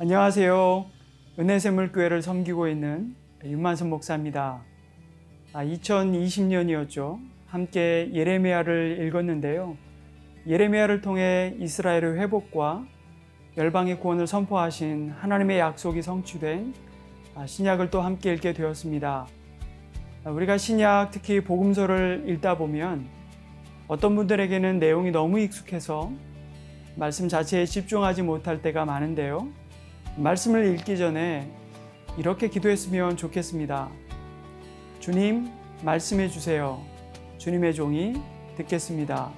안녕하세요. 은혜샘물교회를 섬기고 있는 윤만선 목사입니다. 2020년이었죠. 함께 예레미야를 읽었는데요. 예레미야를 통해 이스라엘의 회복과 열방의 구원을 선포하신 하나님의 약속이 성취된 신약을 또 함께 읽게 되었습니다. 우리가 신약, 특히 복음서를 읽다 보면 어떤 분들에게는 내용이 너무 익숙해서 말씀 자체에 집중하지 못할 때가 많은데요. 말씀을 읽기 전에 이렇게 기도했으면 좋겠습니다. 주님, 말씀해 주세요. 주님의 종이 듣겠습니다.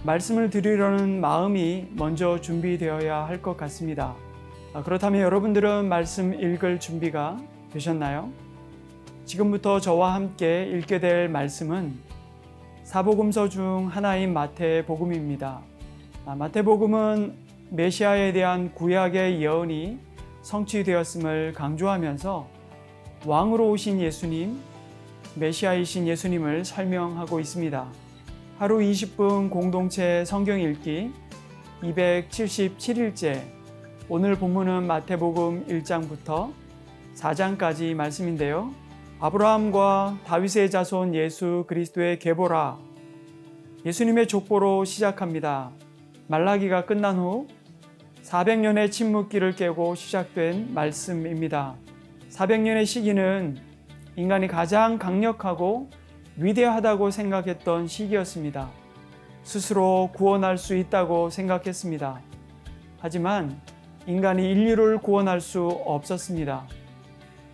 말씀을 들으려는 마음이 먼저 준비되어야 할 것 같습니다. 그렇다면 여러분들은 말씀 읽을 준비가 되셨나요? 지금부터 저와 함께 읽게 될 말씀은 사복음서 중 하나인 마태복음입니다. 마태복음은 메시아에 대한 구약의 예언이 성취되었음을 강조하면서 왕으로 오신 예수님, 메시아이신 예수님을 설명하고 있습니다. 하루 20분 공동체 성경 읽기 277일째, 오늘 본문은 마태복음 1장부터 4장까지 말씀인데요. 아브라함과 다윗의 자손 예수 그리스도의 계보라, 예수님의 족보로 시작합니다. 말라기가 끝난 후 400년의 침묵기를 깨고 시작된 말씀입니다. 400년의 시기는 인간이 가장 강력하고 위대하다고 생각했던 시기였습니다. 스스로 구원할 수 있다고 생각했습니다. 하지만 인간이 인류를 구원할 수 없었습니다.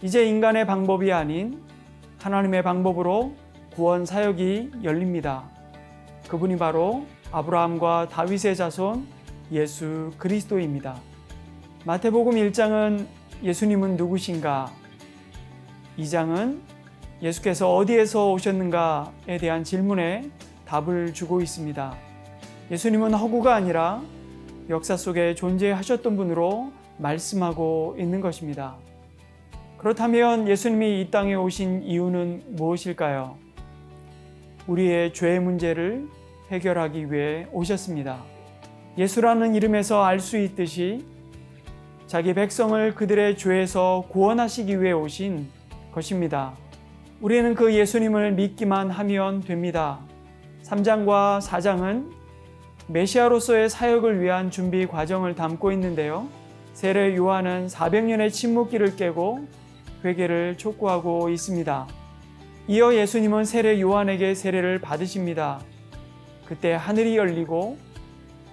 이제 인간의 방법이 아닌 하나님의 방법으로 구원 사역이 열립니다. 그분이 바로 아브라함과 다윗의 자손 예수 그리스도입니다. 마태복음 1장은 예수님은 누구신가? 2장은 예수께서 어디에서 오셨는가에 대한 질문에 답을 주고 있습니다. 예수님은 허구가 아니라 역사 속에 존재하셨던 분으로 말씀하고 있는 것입니다. 그렇다면 예수님이 이 땅에 오신 이유는 무엇일까요? 우리의 죄의 문제를 해결하기 위해 오셨습니다. 예수라는 이름에서 알 수 있듯이 자기 백성을 그들의 죄에서 구원하시기 위해 오신 것입니다. 우리는 그 예수님을 믿기만 하면 됩니다. 3장과 4장은 메시아로서의 사역을 위한 준비 과정을 담고 있는데요. 세례 요한은 400년의 침묵기를 깨고 회개를 촉구하고 있습니다. 이어 예수님은 세례 요한에게 세례를 받으십니다. 그때 하늘이 열리고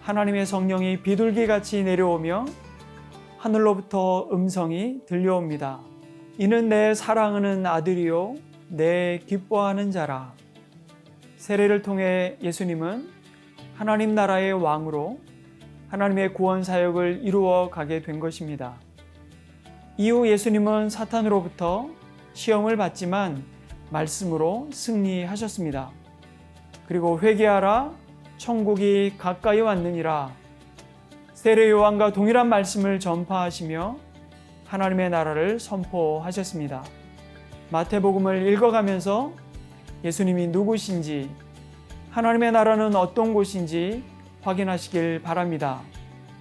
하나님의 성령이 비둘기같이 내려오며 하늘로부터 음성이 들려옵니다. 이는 내 사랑하는 아들이요 내 기뻐하는 자라. 세례를 통해 예수님은 하나님 나라의 왕으로 하나님의 구원 사역을 이루어 가게 된 것입니다. 이후 예수님은 사탄으로부터 시험을 받지만 말씀으로 승리하셨습니다. 그리고 회개하라, 천국이 가까이 왔느니라. 세례 요한과 동일한 말씀을 전파하시며 하나님의 나라를 선포하셨습니다. 마태복음을 읽어가면서 예수님이 누구신지, 하나님의 나라는 어떤 곳인지 확인하시길 바랍니다.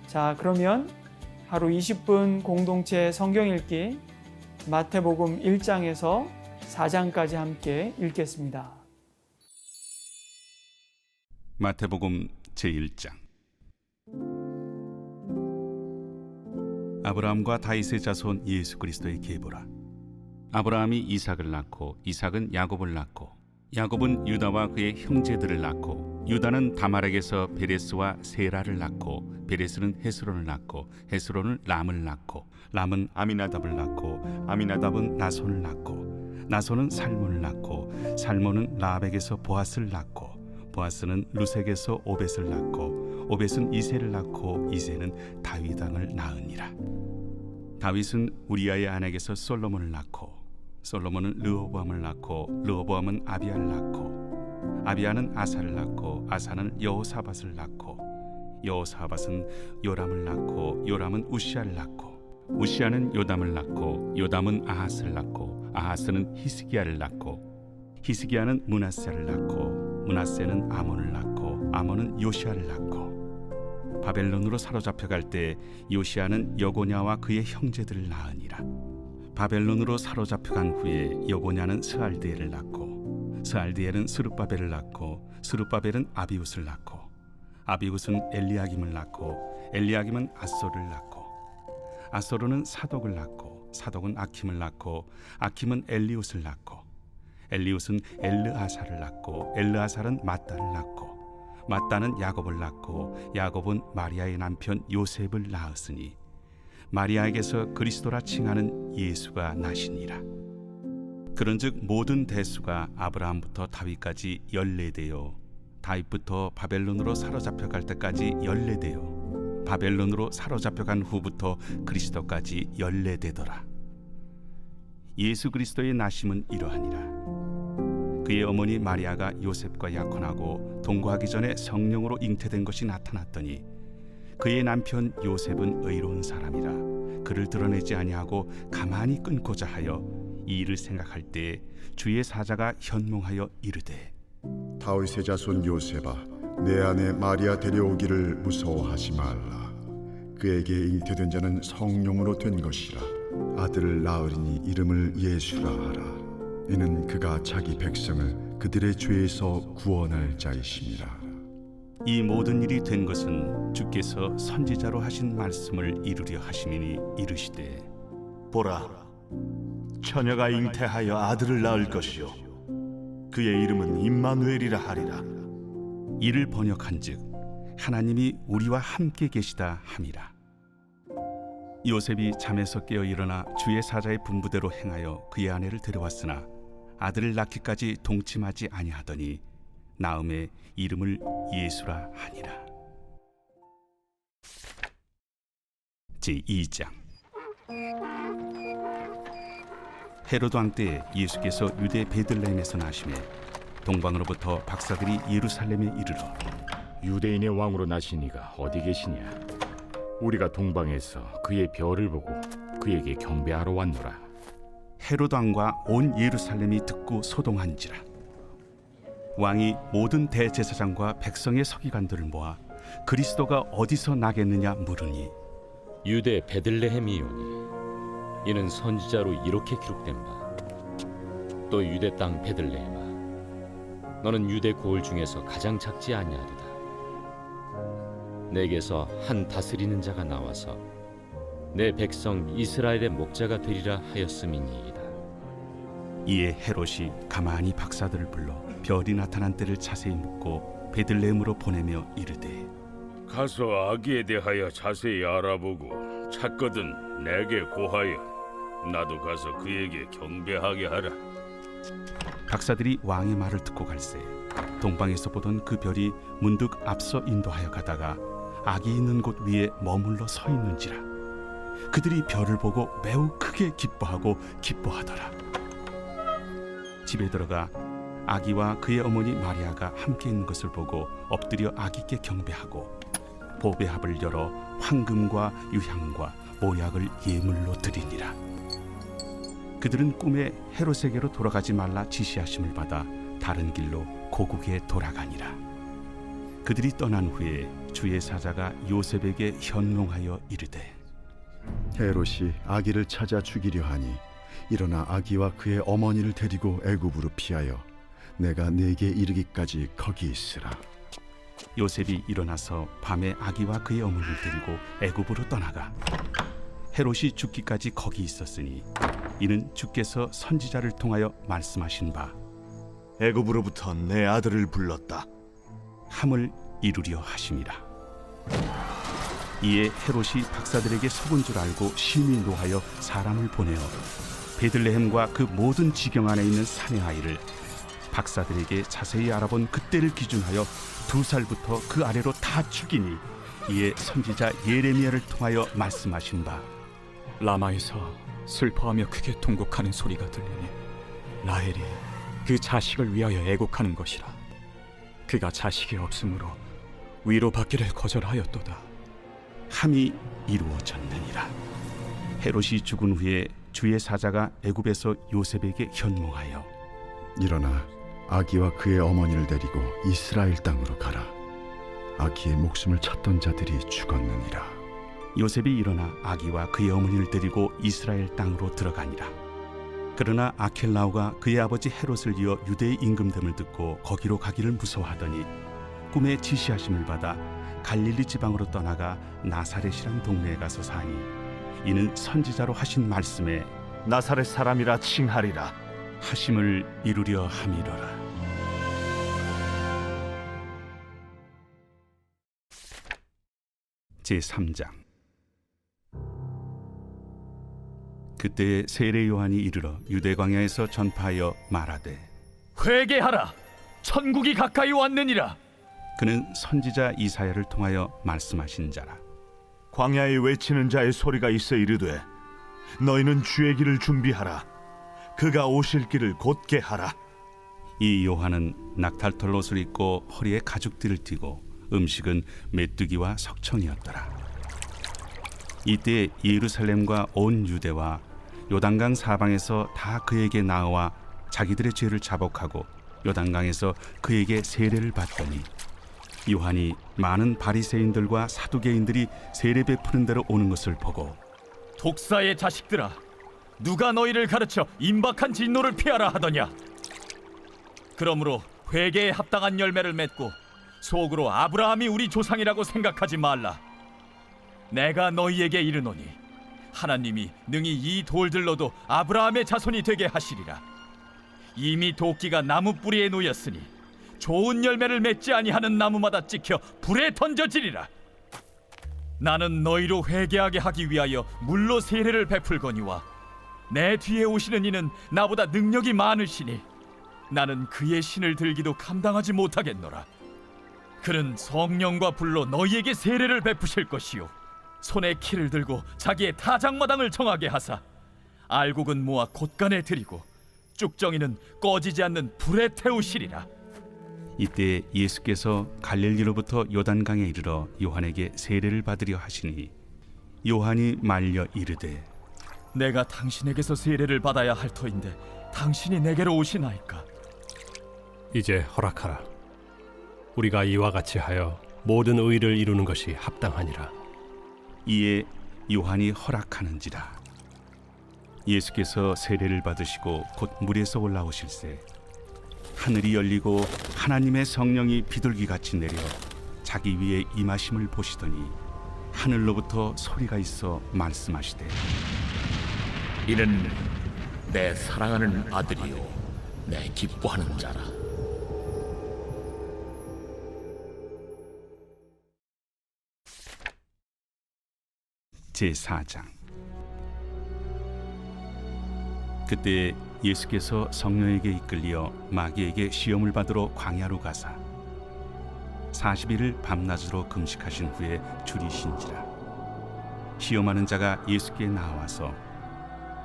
자, 그러면 하루 20분 공동체 성경 읽기 마태복음 1장에서 4장까지 함께 읽겠습니다. 마태복음 제1장. 아브라함과 다윗의 자손 예수 그리스도의 계보라. 아브라함이 이삭을 낳고 이삭은 야곱을 낳고 야곱은 유다와 그의 형제들을 낳고 유다는 다말에게서 베레스와 세라를 낳고 베레스는 헤스론을 낳고 헤스론은 람을 낳고 람은 아미나답을 낳고 아미나답은 나손을 낳고 나손은 살몬을 낳고 살몬은 라합에게서 보아스를 낳고 보아스는 루색에서 오벳을 낳고 오벳은 이새를 낳고 이새는 다윗 왕을 낳으니라. 다윗은 우리아의 아내에게서 솔로몬을 낳고 솔로몬은 르호보암을 낳고 르호보암은 아비야를 낳고 아비야는 아사를 낳고 아사는 여호사밧을 낳고 여호사밧은 요람을 낳고 요람은 우시아를 낳고 우시아는 요담을 낳고 요담은 아하스를 낳고 아하스는 히스기야를 낳고 히스기야는 므낫세를 낳고 므낫세는 아몬을 낳고 아몬은 요시아를 낳고 바벨론으로 사로잡혀갈 때 요시야는 여고냐와 그의 형제들을 낳으니라. 바벨론으로 사로잡혀간 후에 여고냐는 스알디엘을 낳고 스알디엘은 스룹바벨을 낳고 스룹바벨은 아비웃을 낳고 아비웃은 엘리야김을 낳고 엘리야김은 아소를 낳고 아소르는 사독을 낳고 사독은 아킴을 낳고 아킴은 엘리웃을 낳고 엘리웃은 엘르아사를 낳고 엘르아살은 mat단을 낳고 mat단은 야곱을 낳고 야곱은 마리아의 남편 요셉을 낳았으니 마리아에게서 그리스도라 칭하는 예수가 나시니라. 그런즉 모든 대수가 아브라함부터 다윗까지 14대요 다윗부터 바벨론으로 사로잡혀갈 때까지 14대요 바벨론으로 사로잡혀간 후부터 그리스도까지 14대더라. 예수 그리스도의 나심은 이러하니라. 그의 어머니 마리아가 요셉과 약혼하고 동거하기 전에 성령으로 잉태된 것이 나타났더니 그의 남편 요셉은 의로운 사람이라 그를 드러내지 아니하고 가만히 끊고자 하여 이 일을 생각할 때에 주의 사자가 현몽하여 이르되 다윗의 자손 요셉아, 내 아내 마리아 데려오기를 무서워하지 말라. 그에게 잉태된 자는 성령으로 된 것이라. 아들을 낳으리니 이름을 예수라 하라. 이는 그가 자기 백성을 그들의 죄에서 구원할 자이심이라. 이 모든 일이 된 것은 주께서 선지자로 하신 말씀을 이루려 하심이니 이르시되 보라, 처녀가 잉태하여 아들을 낳을 것이요 그의 이름은 임마누엘이라 하리라. 이를 번역한즉 하나님이 우리와 함께 계시다 함이라. 요셉이 잠에서 깨어 일어나 주의 사자의 분부대로 행하여 그의 아내를 데려왔으나 아들을 낳기까지 동침하지 아니하더니 나음에 이름을 예수라 하니라. 제2장. 헤로드 왕 때 예수께서 유대 베들레헴에서 나시매 동방으로부터 박사들이 예루살렘에 이르러 유대인의 왕으로 나신 이가 어디 계시냐? 우리가 동방에서 그의 별을 보고 그에게 경배하러 왔노라. 헤로드 왕과 온 예루살렘이 듣고 소동한지라. 왕이 모든 대제사장과 백성의 서기관들을 모아 그리스도가 어디서 나겠느냐 물으니 유대 베들레헴이오니 이는 선지자로 이렇게 기록된 바 또 유대 땅 베들레헴아 너는 유대 고을 중에서 가장 작지 아니하리다. 내게서 한 다스리는 자가 나와서 내 백성 이스라엘의 목자가 되리라 하였음이니이다. 이에 헤롯이 가만히 박사들을 불러 별이 나타난 때를 자세히 묻고 베들레헴으로 보내며 이르되 가서 아기에 대하여 자세히 알아보고 찾거든 내게 고하여 나도 가서 그에게 경배하게 하라. 박사들이 왕의 말을 듣고 갈새 동방에서 보던 그 별이 문득 앞서 인도하여 가다가 아기 있는 곳 위에 머물러 서 있는지라. 그들이 별을 보고 매우 크게 기뻐하더라. 집에 들어가 아기와 그의 어머니 마리아가 함께 있는 것을 보고 엎드려 아기께 경배하고 보배합을 열어 황금과 유향과 모약을 예물로 드리니라. 그들은 꿈에 헤롯에게로 돌아가지 말라 지시하심을 받아 다른 길로 고국에 돌아가니라. 그들이 떠난 후에 주의 사자가 요셉에게 현몽하여 이르되 헤롯이 아기를 찾아 죽이려 하니 일어나 아기와 그의 어머니를 데리고 애굽으로 피하여 내가 네게 이르기까지 거기 있으라. 요셉이 일어나서 밤에 아기와 그의 어머니를 데리고 애굽으로 떠나가 헤롯이 죽기까지 거기 있었으니 이는 주께서 선지자를 통하여 말씀하신 바 애굽으로부터 내 아들을 불렀다 함을 이루려 하심이라. 이에 헤롯이 박사들에게 속은 줄 알고 심히 노하여 사람을 보내어 베들레헴과 그 모든 지경 안에 있는 산의 아이를 박사들에게 자세히 알아본 그때를 기준하여 2살부터 그 아래로 다 죽이니 이에 선지자 예레미야를 통하여 말씀하신 바 라마에서 슬퍼하며 크게 통곡하는 소리가 들리니 라헬이 그 자식을 위하여 애곡하는 것이라. 그가 자식이 없으므로 위로받기를 거절하였도다. 함이 이루어졌느니라. 헤롯이 죽은 후에 주의 사자가 애굽에서 요셉에게 현몽하여 일어나 아기와 그의 어머니를 데리고 이스라엘 땅으로 가라. 아기의 목숨을 찾던 자들이 죽었느니라. 요셉이 일어나 아기와 그의 어머니를 데리고 이스라엘 땅으로 들어가니라. 그러나 아켈라오가 그의 아버지 헤롯을 이어 유대의 임금됨을 듣고 거기로 가기를 무서워하더니 꿈에 지시하심을 받아 갈릴리 지방으로 떠나가 나사렛이란 동네에 가서 사니 이는 선지자로 하신 말씀에 나사렛 사람이라 칭하리라. 하심을 이루려 함이로라. 제3장. 그때에 세례 요한이 이르러 유대 광야에서 전파하여 말하되 회개하라, 천국이 가까이 왔느니라. 그는 선지자 이사야를 통하여 말씀하신 자라. 광야에 외치는 자의 소리가 있어 이르되 너희는 주의 길을 준비하라. 그가 오실 길을 곧게 하라. 이 요한은 낙탈털 옷을 입고 허리에 가죽띠를 띠고 음식은 메뚜기와 석청이었더라. 이때 예루살렘과 온 유대와 요단강 사방에서 다 그에게 나와 자기들의 죄를 자복하고 요단강에서 그에게 세례를 받더니 요한이 많은 바리새인들과 사두개인들이 세례 베푸는 데로 오는 것을 보고 독사의 자식들아, 누가 너희를 가르쳐 임박한 진노를 피하라 하더냐? 그러므로 회개에 합당한 열매를 맺고 속으로 아브라함이 우리 조상이라고 생각하지 말라. 내가 너희에게 이르노니 하나님이 능히 이 돌들로도 아브라함의 자손이 되게 하시리라. 이미 도끼가 나무 뿌리에 놓였으니 좋은 열매를 맺지 아니하는 나무마다 찍혀 불에 던져지리라. 나는 너희로 회개하게 하기 위하여 물로 세례를 베풀거니와 내 뒤에 오시는 이는 나보다 능력이 많으시니 나는 그의 신을 들기도 감당하지 못하겠노라. 그는 성령과 불로 너희에게 세례를 베푸실 것이요 손에 키를 들고 자기의 타작마당을 정하게 하사 알곡은 모아 곳간에 들이고 쭉정이는 꺼지지 않는 불에 태우시리라. 이때 예수께서 갈릴리로부터 요단강에 이르러 요한에게 세례를 받으려 하시니 요한이 말려 이르되 내가 당신에게서 세례를 받아야 할 터인데 당신이 내게로 오시나이까? 이제 허락하라. 우리가 이와 같이 하여 모든 의를 이루는 것이 합당하니라. 이에 요한이 허락하는지라. 예수께서 세례를 받으시고 곧 물에서 올라오실새 하늘이 열리고 하나님의 성령이 비둘기같이 내려 자기 위에 임하심을 보시더니 하늘로부터 소리가 있어 말씀하시되 이는 내 사랑하는 아들이요 내 기뻐하는 자라. 제4장. 그때 예수께서 성령에게 이끌려 마귀에게 시험을 받으러 광야로 가사 40일을 밤낮으로 금식하신 후에 줄이신지라. 시험하는 자가 예수께 나와서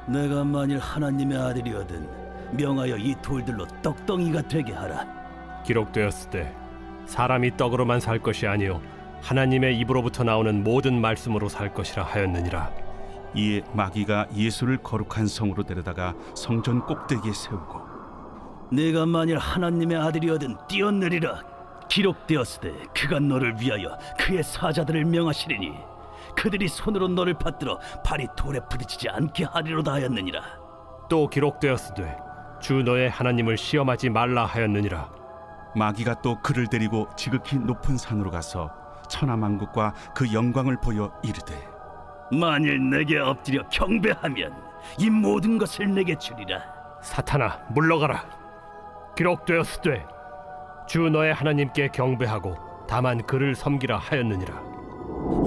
내가 만일 하나님의 아들이거든 명하여 이 돌들로 떡덩이가 되게 하라. 기록되었을 때 사람이 떡으로만 살 것이 아니요 하나님의 입으로부터 나오는 모든 말씀으로 살 것이라 하였느니라. 이에 마귀가 예수를 거룩한 성으로 데려다가 성전 꼭대기에 세우고 내가 만일 하나님의 아들이거든 뛰어내리라. 기록되었으되 그가 너를 위하여 그의 사자들을 명하시리니 그들이 손으로 너를 받들어 발이 돌에 부딪히지 않게 하리로다 하였느니라. 또 기록되었으되 주 너의 하나님을 시험하지 말라 하였느니라. 마귀가 또 그를 데리고 지극히 높은 산으로 가서 천하만국과 그 영광을 보여 이르되 만일 내게 엎드려 경배하면 이 모든 것을 내게 주리라. 사탄아 물러가라. 기록되었으되 주 너의 하나님께 경배하고 다만 그를 섬기라 하였느니라.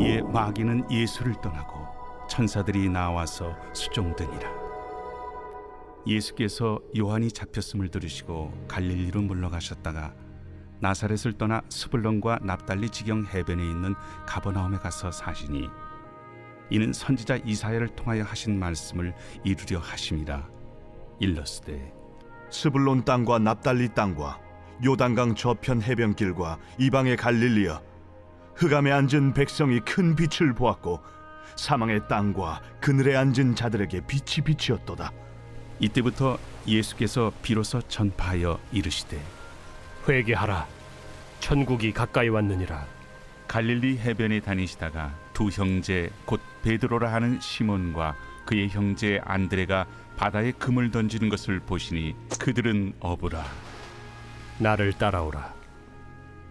이에 마귀는 예수를 떠나고 천사들이 나와서 수종드니라. 예수께서 요한이 잡혔음을 들으시고 갈릴리로 물러가셨다가 나사렛을 떠나 스불론과 납달리 지경 해변에 있는 가버나움에 가서 사시니 이는 선지자 이사야를 통하여 하신 말씀을 이루려 하심이라. 일러스되 스불론 땅과 납달리 땅과 요단강 저편 해변길과 이방의 갈릴리여, 흑암에 앉은 백성이 큰 빛을 보았고 사망의 땅과 그늘에 앉은 자들에게 빛이 비치었도다. 이때부터 예수께서 비로소 전파하여 이르시되 회개하라. 천국이 가까이 왔느니라. 갈릴리 해변에 다니시다가 두 형제 곧 베드로라 하는 시몬과 그의 형제 안드레가 바다에 금을 던지는 것을 보시니 그들은 어부라. 나를 따라오라.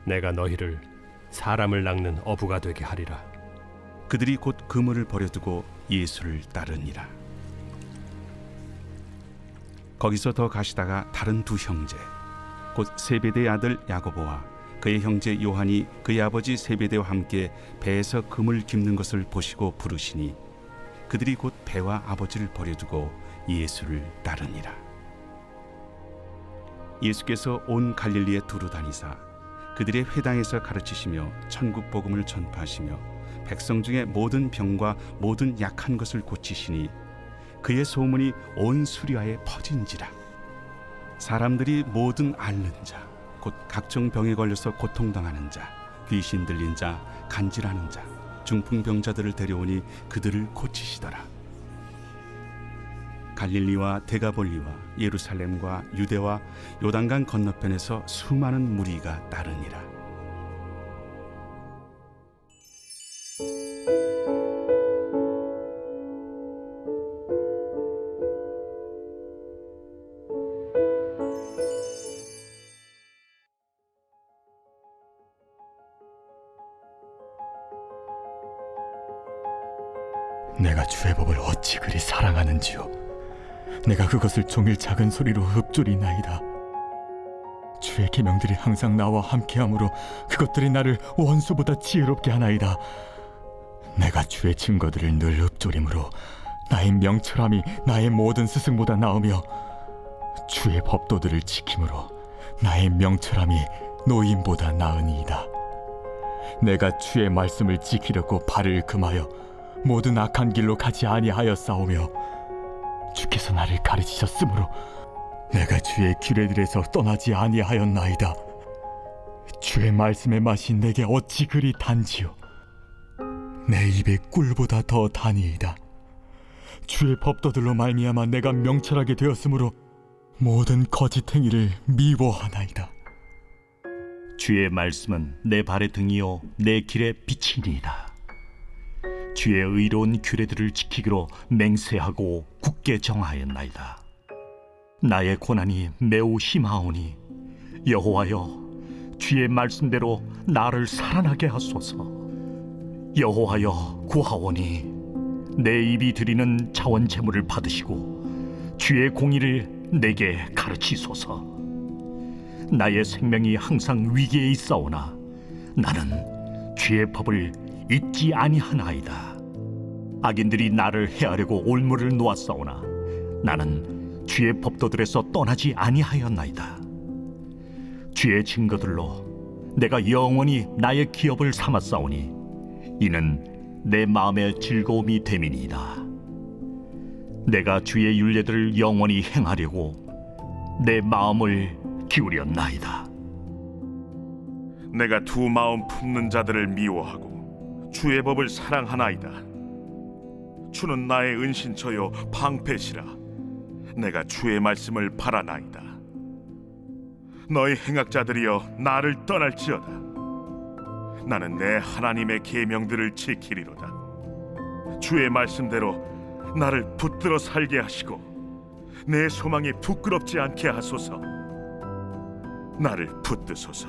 내가 너희를 사람을 낚는 어부가 되게 하리라. 그들이 곧 그물을 버려두고 예수를 따르니라. 거기서 더 가시다가 다른 두 형제 곧 세베대의 아들 야고보와 그의 형제 요한이 그의 아버지 세베대와 함께 배에서 금을 깁는 것을 보시고 부르시니 그들이 곧 배와 아버지를 버려두고 예수를 따르니라. 예수께서 온 갈릴리에 두루 다니사 그들의 회당에서 가르치시며 천국 복음을 전파하시며 백성 중에 모든 병과 모든 약한 것을 고치시니 그의 소문이 온 수리아에 퍼진지라. 사람들이 모든 앓는 자 곧 각종 병에 걸려서 고통당하는 자, 귀신 들린 자, 간질하는 자, 중풍병자들을 데려오니 그들을 고치시더라. 갈릴리와 데가볼리와 예루살렘과 유대와 요단강 건너편에서 수많은 무리가 따르니라. 내가 주의 법을 어찌 그리 사랑하는지요. 내가 그것을 종일 작은 소리로 읊조리나이다. 주의 계명들이 항상 나와 함께하므로 그것들이 나를 원수보다 지혜롭게 하나이다. 내가 주의 증거들을 늘 읊조리므로 나의 명철함이 나의 모든 스승보다 나으며 주의 법도들을 지킴으로 나의 명철함이 노인보다 나으니이다. 내가 주의 말씀을 지키려고 발을 금하여 모든 악한 길로 가지 아니하였사오며 주께서 나를 가르치셨으므로 내가 주의 규례들에서 떠나지 아니하였나이다. 주의 말씀의 맛이 내게 어찌 그리 단지요. 내 입에 꿀보다 더 다니이다. 주의 법도들로 말미암아 내가 명철하게 되었으므로 모든 거짓 행위를 미워하나이다. 주의 말씀은 내 발의 등이요 내 길의 빛이니이다. 주의 의로운 규례들을 지키기로 맹세하고 굳게 정하였나이다. 나의 고난이 매우 심하오니 여호와여 주의 말씀대로 나를 살아나게 하소서. 여호와여 구하오니 내 입이 드리는 자원 제물을 받으시고 주의 공의를 내게 가르치소서. 나의 생명이 항상 위기에 있사오나 나는 주의 법을 잊지 아니하나이다. 악인들이 나를 해하려고 올무를 놓았사오나 나는 주의 법도들에서 떠나지 아니하였나이다. 주의 증거들로 내가 영원히 나의 기업을 삼았사오니 이는 내 마음의 즐거움이 됨이니이다. 내가 주의 율례들을 영원히 행하려고 내 마음을 기울였나이다. 내가 두 마음 품는 자들을 미워하고 주의 법을 사랑하나이다. 주는 나의 은신처요 방패시라. 내가 주의 말씀을 바라나이다. 너희 행악자들이여 나를 떠날지어다. 나는 내 하나님의 계명들을 지키리로다. 주의 말씀대로 나를 붙들어 살게 하시고 내 소망이 부끄럽지 않게 하소서. 나를 붙드소서.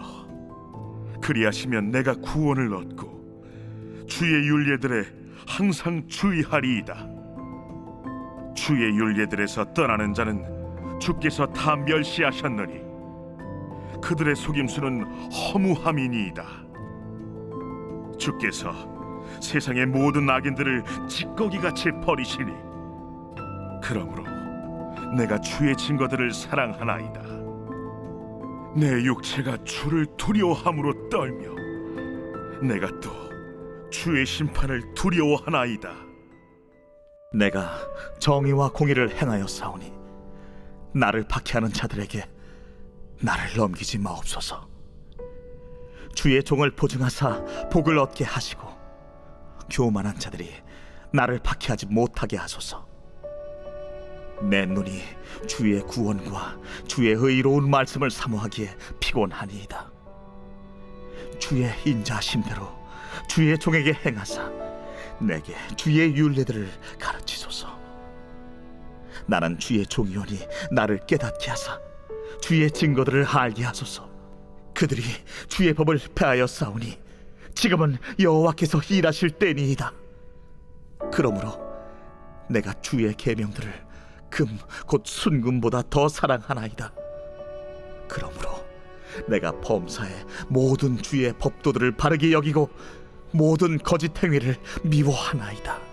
그리하시면 내가 구원을 얻고 주의 율례들에 항상 주의하리이다. 주의 율례들에서 떠나는 자는 주께서 다 멸시하셨느니 그들의 속임수는 허무함이니이다. 주께서 세상의 모든 악인들을 찌꺼기같이 버리시니 그러므로 내가 주의 증거들을 사랑하나이다. 내 육체가 주를 두려워함으로 떨며 내가 또 주의 심판을 두려워하나이다. 내가 정의와 공의를 행하였사오니 나를 박해하는 자들에게 나를 넘기지 마옵소서. 주의 종을 보증하사 복을 얻게 하시고 교만한 자들이 나를 박해하지 못하게 하소서. 내 눈이 주의 구원과 주의 의로운 말씀을 사모하기에 피곤하니이다. 주의 인자하심대로 주의 종에게 행하사 내게 주의 율례들을 가르치소서. 나는 주의 종이오니 나를 깨닫게 하사 주의 증거들을 알게 하소서. 그들이 주의 법을 폐하여 싸우니 지금은 여호와께서 일하실 때니이다. 그러므로 내가 주의 계명들을 금 곧 순금보다 더 사랑하나이다. 그러므로 내가 범사에 모든 주의 법도들을 바르게 여기고 모든 거짓 행위를 미워하나이다.